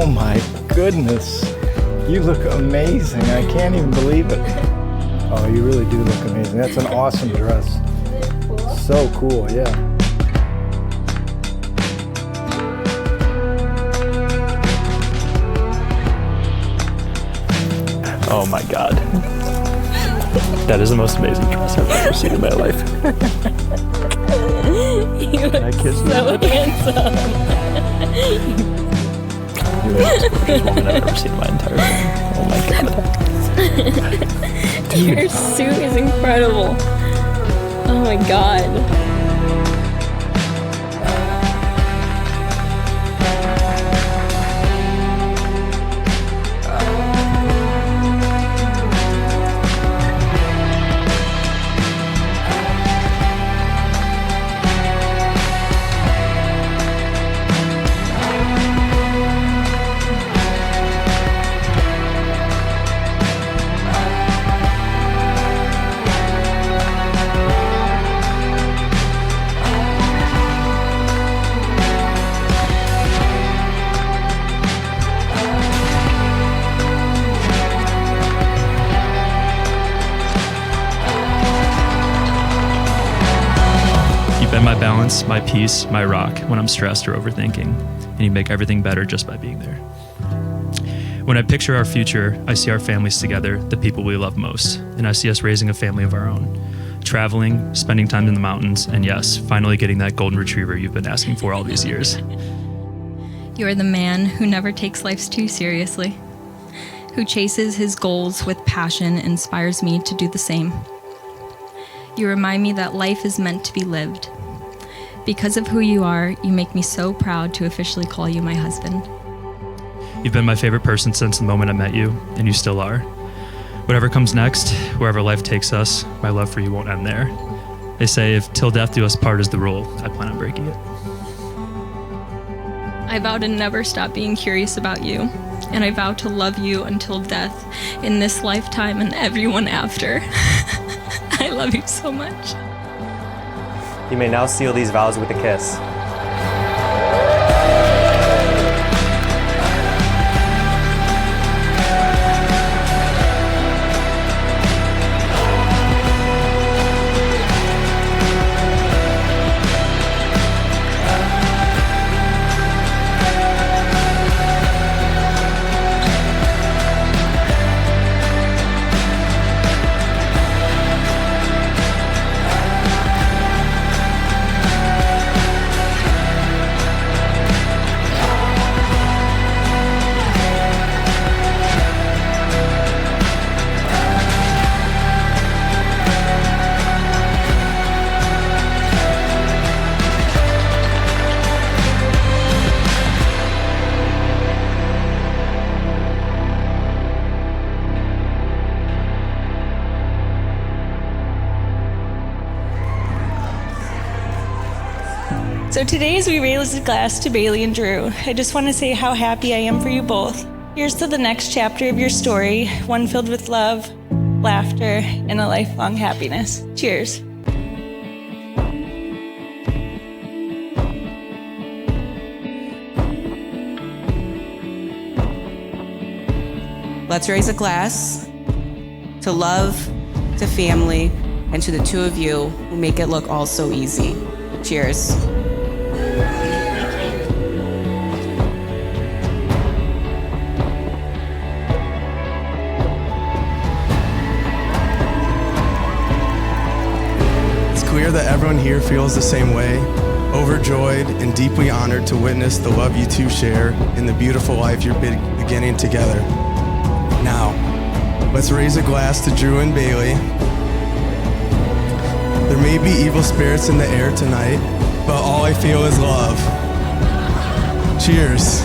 Oh my goodness. You look amazing. I can't even believe it. Oh, you really do look amazing. That's an awesome dress. So cool, yeah. Oh my God. That is the most amazing dress I've ever seen in my life. You look so handsome. You're the most gorgeous woman I've ever seen in my entire life. Oh my God. Dude. Your suit is incredible. Oh my God. You've been my balance, my peace, my rock when I'm stressed or overthinking, and you make everything better just by being there. When I picture our future, I see our families together, the people we love most, and I see us raising a family of our own, traveling, spending time in the mountains, and yes, finally getting that golden retriever you've been asking for all these years. You are the man who never takes life too seriously, who chases his goals with passion and inspires me to do the same. You remind me that life is meant to be lived. Because of who you are, you make me so proud to officially call you my husband. You've been my favorite person since the moment I met you, and you still are. Whatever comes next, wherever life takes us, my love for you won't end there. They say if till death do us part is the rule, I plan on breaking it. I vow to never stop being curious about you, and I vow to love you until death in this lifetime and everyone after. I love you so much. You may now seal these vows with a kiss. So today as we raise a glass to Bailey and Drew, I just want to say how happy I am for you both. Here's to the next chapter of your story, one filled with love, laughter, and a lifelong happiness. Cheers. Let's raise a glass to love, to family, and to the two of you who make it look all so easy. Cheers. It's clear that everyone here feels the same way, overjoyed and deeply honored to witness the love you two share in the beautiful life you're beginning together. Now, let's raise a glass to Drew and Bailey. There may be evil spirits in the air tonight, but all I feel is love. Cheers.